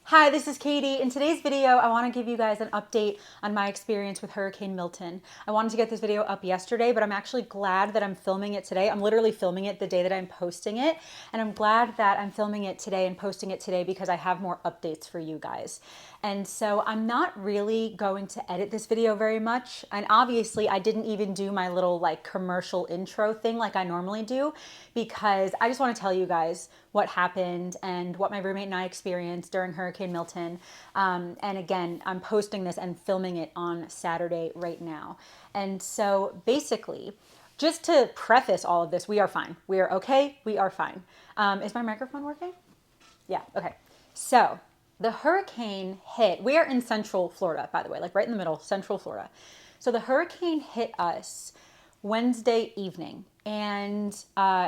Hi, this is Katie. In today's video, I want to give you guys an update on my experience with Hurricane Milton. I wanted to get this video up yesterday, but I'm actually glad that I'm filming it today. I'm literally filming it the day that I'm posting it, and I'm glad that I'm filming it today and posting it today because I have more updates for you guys. And so I'm not really going to edit this video very much. And obviously I didn't even do my little like commercial intro thing like I normally do, because I just want to tell you guys what happened and what my roommate and I experienced during Hurricane Milton. And again, I'm posting this and filming it on Saturday right now. And so basically, just to preface all of this, we are fine. We are okay. We are fine. Is my microphone working? Yeah, okay. So the hurricane hit, we are in Central Florida, by the way, like right in the middle, Central Florida. So the hurricane hit us Wednesday evening, and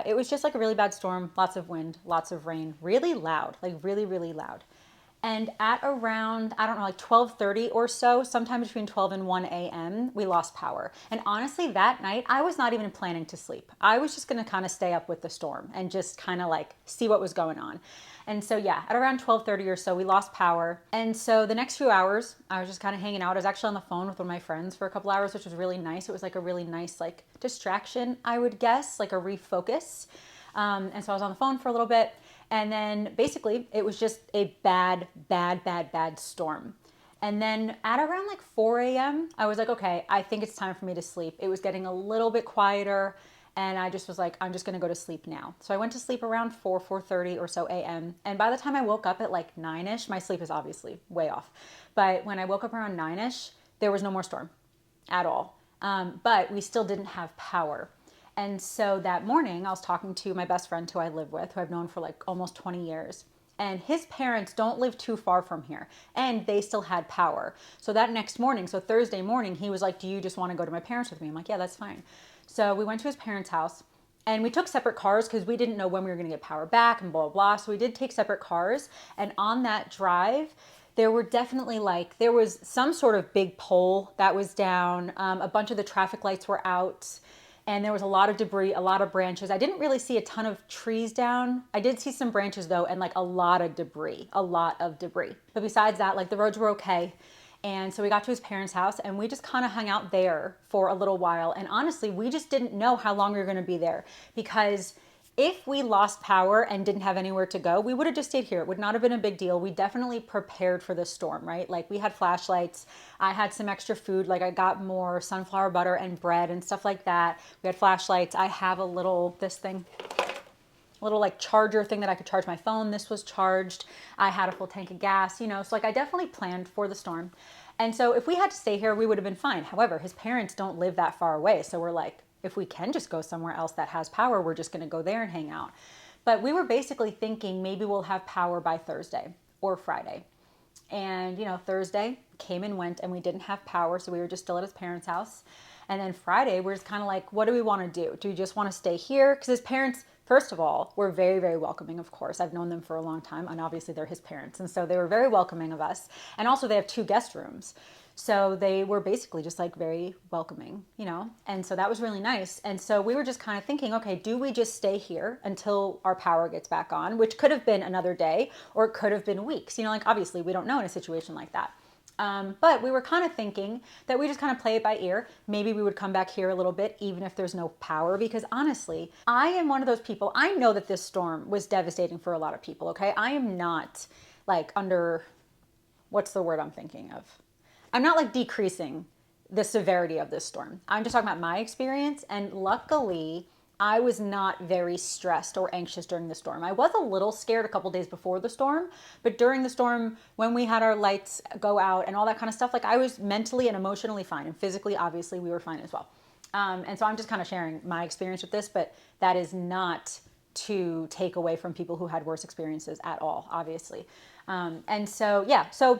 it was just like a really bad storm, lots of wind, lots of rain, really loud, like really, really loud. And at around, I don't know, like 12:30 or so, sometime between 12 and 1 a.m., we lost power. And honestly, that night, I was not even planning to sleep. I was just going to kind of stay up with the storm and just kind of like see what was going on. And so, yeah, at around 12:30 or so, we lost power. And so the next few hours, I was just kind of hanging out. I was actually on the phone with one of my friends for a couple hours, which was really nice. It was like a really nice, like, distraction, I would guess, like a refocus. And so I was on the phone for a little bit. And then basically it was just a bad, bad, bad, bad storm. And then at around like 4 a.m., I was like, okay, I think it's time for me to sleep. It was getting a little bit quieter. And I just was like, I'm just going to go to sleep now. So I went to sleep around 4:30 or so a.m. And by the time I woke up at like 9ish, my sleep is obviously way off. But when I woke up around 9ish, there was no more storm at all. But we still didn't have power. And so that morning, I was talking to my best friend who I live with, who I've known for like almost 20 years. And his parents don't live too far from here, and they still had power. So that next morning, so Thursday morning, he was like, do you just want to go to my parents with me? I'm like, yeah, that's fine. So we went to his parents' house, and we took separate cars because we didn't know when we were going to get power back and blah, blah, blah. So we did take separate cars. And on that drive, there were definitely like, there was some sort of big pole that was down. A bunch of the traffic lights were out. And there was a lot of debris, a lot of branches. I didn't really see a ton of trees down. I did see some branches though, and like a lot of debris, a lot of debris. But besides that, like the roads were okay. And so we got to his parents' house and we just kind of hung out there for a little while. And honestly, we just didn't know how long we were going to be there, because if we lost power and didn't have anywhere to go, we would have just stayed here. It would not have been a big deal. We definitely prepared for the storm, right? Like we had flashlights. I had some extra food. Like I got more sunflower butter and bread and stuff like that. We had flashlights. I have a little, this thing, little like charger thing that I could charge my phone. This was charged. I had a full tank of gas, you know, so like I definitely planned for the storm. And so if we had to stay here, we would have been fine. However, his parents don't live that far away. So we're like, if we can just go somewhere else that has power, we're just going to go there and hang out. But we were basically thinking maybe we'll have power by Thursday or Friday. And, you know, Thursday came and went and we didn't have power. So we were just still at his parents' house. And then Friday, we're just kind of like, what do we want to do? Do we just want to stay here? Because his parents, first of all, were very, very welcoming, of course. I've known them for a long time, and obviously they're his parents. And so they were very welcoming of us. And also they have 2 guest rooms. So they were basically just like very welcoming, you know? And so that was really nice. And so we were just kind of thinking, okay, do we just stay here until our power gets back on, which could have been another day or it could have been weeks. You know, like obviously we don't know in a situation like that. But we were kind of thinking that we just kind of play it by ear. Maybe we would come back here a little bit, even if there's no power, because honestly, I am one of those people. I know that this storm was devastating for a lot of people. Okay. I am not like under, what's the word I'm thinking of? I'm not like decreasing the severity of this storm. I'm just talking about my experience. And luckily, I was not very stressed or anxious during the storm. I was a little scared a couple days before the storm, but during the storm, when we had our lights go out and all that kind of stuff, like I was mentally and emotionally fine, and physically, obviously, we were fine as well. And so I'm just kind of sharing my experience with this, but that is not to take away from people who had worse experiences at all, obviously. And so, yeah, so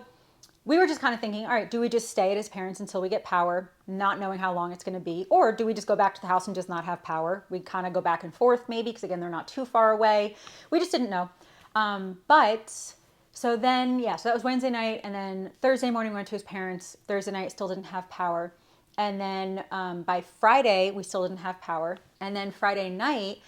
we were just kind of thinking, all right, do we just stay at his parents until we get power, not knowing how long it's going to be? Or do we just go back to the house and just not have power? We kind of go back and forth maybe, because again, they're not too far away. We just didn't know. But so then, yeah, so that was Wednesday night. And then Thursday morning, we went to his parents. Thursday night, still didn't have power. And then by Friday, we still didn't have power. And then Friday night,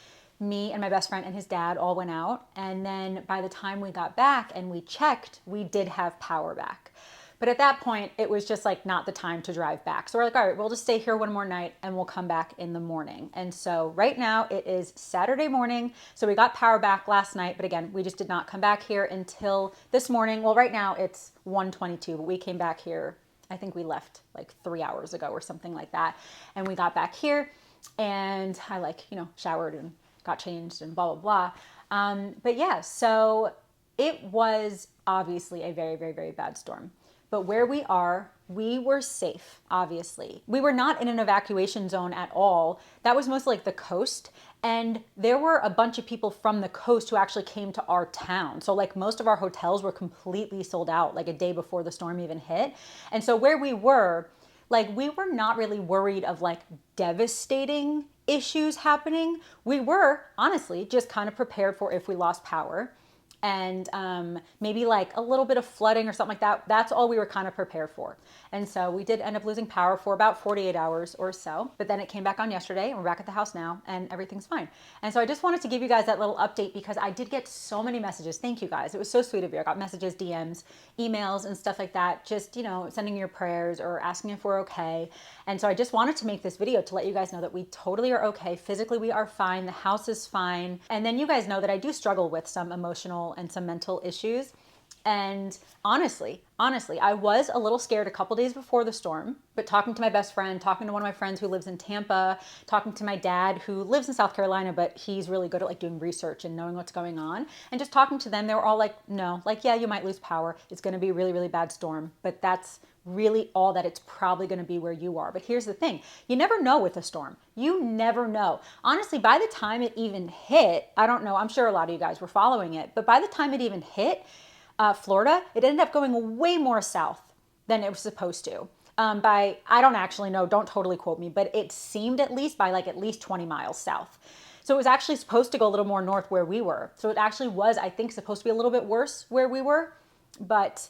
me and my best friend and his dad all went out. And then by the time we got back and we checked, we did have power back. But at that point, it was just like not the time to drive back. So we're like, all right, we'll just stay here one more night and we'll come back in the morning. And so right now it is Saturday morning. So we got power back last night, but again, we just did not come back here until this morning. Well, right now it's 1:22, but we came back here. I think we left like 3 hours ago or something like that. And we got back here and I showered and got changed and blah, blah, blah. But yeah, so it was obviously a very, very, very bad storm. But where we are, we were safe, obviously. We were not in an evacuation zone at all. That was mostly like the coast. And there were a bunch of people from the coast who actually came to our town. So like most of our hotels were completely sold out like a day before the storm even hit. And so where we were, like we were not really worried of like devastating issues happening. We were honestly just kind of prepared for if we lost power. And maybe like a little bit of flooding or something like that. That's all we were kind of prepared for. And so we did end up losing power for about 48 hours or so. But then it came back on yesterday and we're back at the house now and everything's fine. And so I just wanted to give you guys that little update because I did get so many messages. Thank you guys. It was so sweet of you. I got messages, DMs, emails and stuff like that. Just, sending your prayers or asking if we're okay. And so I just wanted to make this video to let you guys know that we totally are okay. Physically, we are fine. The house is fine. And then you guys know that I do struggle with some emotional and some mental issues. And honestly, I was a little scared a couple days before the storm, but talking to my best friend, talking to one of my friends who lives in Tampa, talking to my dad who lives in South Carolina, but he's really good at like doing research and knowing what's going on. And just talking to them, they were all like, no, like, yeah, you might lose power. It's going to be a really, really bad storm, but that's really all that it's probably going to be where you are. But here's the thing. You never know with a storm. You never know. Honestly, by the time it even hit, I don't know, I'm sure a lot of you guys were following it, but by the time it even hit Florida, it ended up going way more south than it was supposed to. I don't actually know, don't totally quote me, but it seemed at least by like at least 20 miles south. So it was actually supposed to go a little more north where we were. So it actually was, I think, supposed to be a little bit worse where we were, but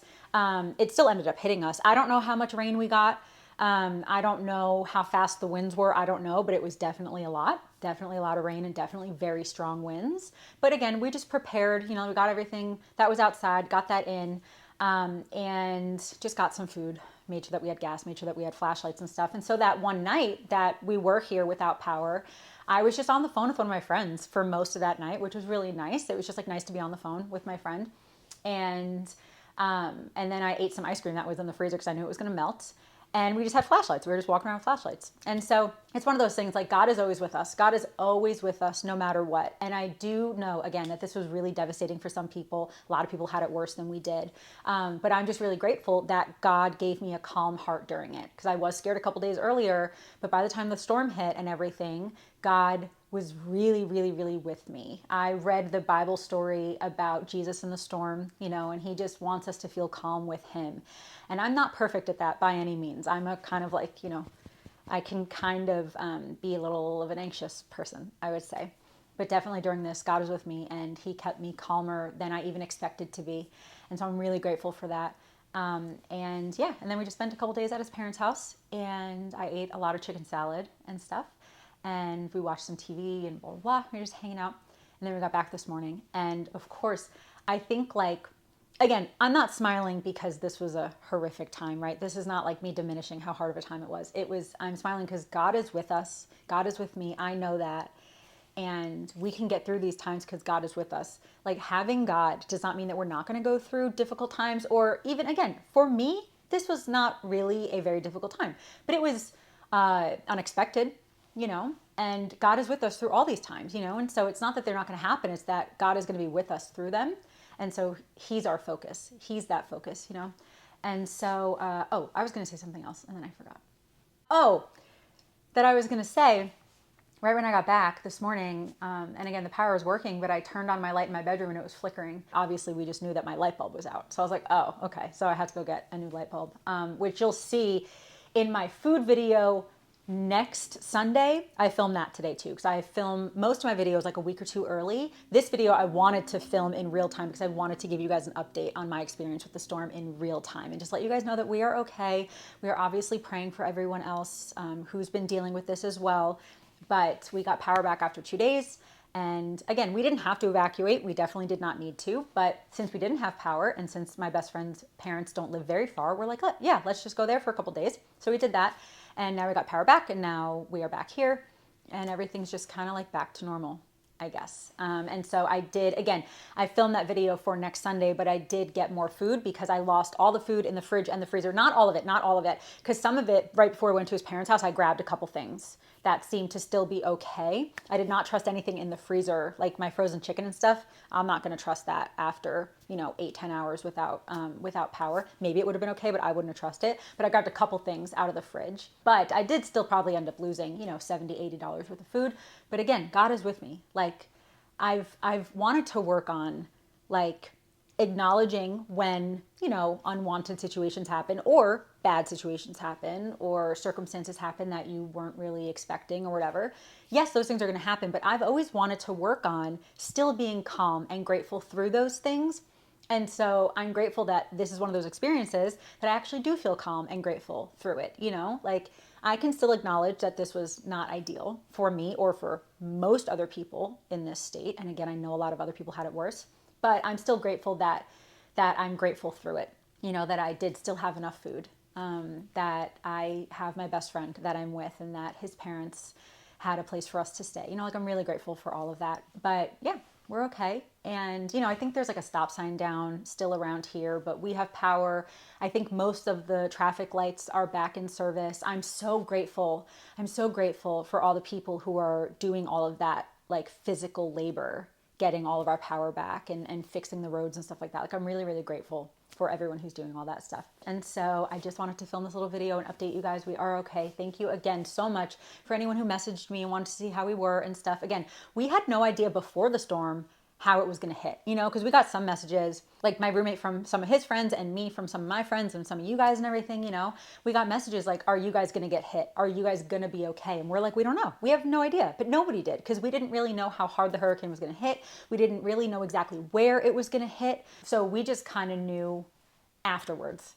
it still ended up hitting us. I don't know how much rain we got. I don't know how fast the winds were. I don't know, but it was definitely a lot of rain and definitely very strong winds. But again, we just prepared, we got everything that was outside, got that in, and just got some food, made sure that we had gas, made sure that we had flashlights and stuff. And so that one night that we were here without power, I was just on the phone with one of my friends for most of that night, which was really nice. It was just like nice to be on the phone with my friend. And then I ate some ice cream that was in the freezer because I knew it was going to melt. And we just had flashlights. We were just walking around with flashlights. And so it's one of those things like God is always with us. God is always with us no matter what. And I do know, again, that this was really devastating for some people. A lot of people had it worse than we did. But I'm just really grateful that God gave me a calm heart during it because I was scared a couple days earlier. But by the time the storm hit and everything, God was really, really, really with me. I read the Bible story about Jesus in the storm, and he just wants us to feel calm with him. And I'm not perfect at that by any means. I'm a kind of like, I can kind of be a little of an anxious person, I would say. But definitely during this, God was with me and he kept me calmer than I even expected to be. And so I'm really grateful for that. And then we just spent a couple days at his parents' house and I ate a lot of chicken salad and stuff. And we watched some TV and blah, blah, blah. We were just hanging out. And then we got back this morning. And of course, I think again, I'm not smiling because this was a horrific time, right? This is not like me diminishing how hard of a time it was. I'm smiling because God is with us. God is with me. I know that. And we can get through these times because God is with us. Like having God does not mean that we're not going to go through difficult times or even, again, for me, this was not really a very difficult time, but it was unexpected. And God is with us through all these times, and so it's not that they're not going to happen. It's that God is going to be with us through them. And so he's our focus. He's that focus, And so, I was going to say something else and then I forgot. That I was going to say right when I got back this morning, and again, the power was working, but I turned on my light in my bedroom and it was flickering. Obviously, we just knew that my light bulb was out. So I was like, oh, okay. So I had to go get a new light bulb, which you'll see in my food video next Sunday. I filmed that today too, because I film most of my videos like a week or two early. This video I wanted to film in real time because I wanted to give you guys an update on my experience with the storm in real time and just let you guys know that we are okay. We are obviously praying for everyone else who's been dealing with this as well. But we got power back after 2 days And again, we didn't have to evacuate. We definitely did not need to. But since we didn't have power, and since my best friend's parents don't live very far, we're like, yeah, let's just go there for a couple days. So we did that. And now we got power back, and now we are back here. And everything's just kind of like back to normal, I guess. And so I did, again, I filmed that video for next Sunday, but I did get more food because I lost all the food in the fridge and the freezer. Not all of it, because some of it, right before we went to his parents' house, I grabbed a couple things that seemed to still be okay. I did not trust anything in the freezer, like my frozen chicken and stuff. I'm not going to trust that after, 8-10 hours without power. Maybe it would have been okay, but I wouldn't have trusted it. But I grabbed a couple things out of the fridge. But I did still probably end up losing, $70, $80 worth of food. But again, God is with me. Like, I've wanted to work on, like, acknowledging when, unwanted situations happen or bad situations happen or circumstances happen that you weren't really expecting or whatever. Yes, those things are going to happen, but I've always wanted to work on still being calm and grateful through those things. And so I'm grateful that this is one of those experiences that I actually do feel calm and grateful through it. Like, I can still acknowledge that this was not ideal for me or for most other people in this state. And again, I know a lot of other people had it worse, but I'm still grateful that I'm grateful through it. That I did still have enough food, that I have my best friend that I'm with, and that his parents had a place for us to stay. Like, I'm really grateful for all of that. But yeah, we're okay. And, I think there's like a stop sign down still around here, but we have power. I think most of the traffic lights are back in service. I'm so grateful. I'm so grateful for all the people who are doing all of that, like, physical labor, getting all of our power back and fixing the roads and stuff like that. Like, I'm really, really grateful for everyone who's doing all that stuff. And so I just wanted to film this little video and update you guys. We are okay. Thank you again so much for anyone who messaged me and wanted to see how we were and stuff. Again, we had no idea before the storm how it was going to hit, because we got some messages, like my roommate from some of his friends and me from some of my friends and some of you guys and everything, we got messages like, are you guys going to get hit? Are you guys going to be okay? And we're like, we don't know. We have no idea, but nobody did, because we didn't really know how hard the hurricane was going to hit. We didn't really know exactly where it was going to hit. So we just kind of knew afterwards,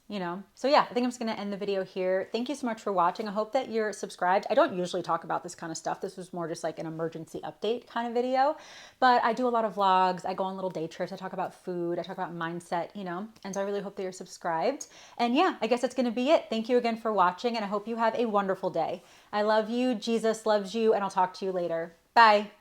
So yeah, I think I'm just going to end the video here. Thank you so much for watching. I hope that you're subscribed. I don't usually talk about this kind of stuff. This was more just like an emergency update kind of video, but I do a lot of vlogs. I go on little day trips. I talk about food. I talk about mindset, and so I really hope that you're subscribed. And yeah, I guess that's going to be it. Thank you again for watching, and I hope you have a wonderful day. I love you. Jesus loves you, and I'll talk to you later. Bye.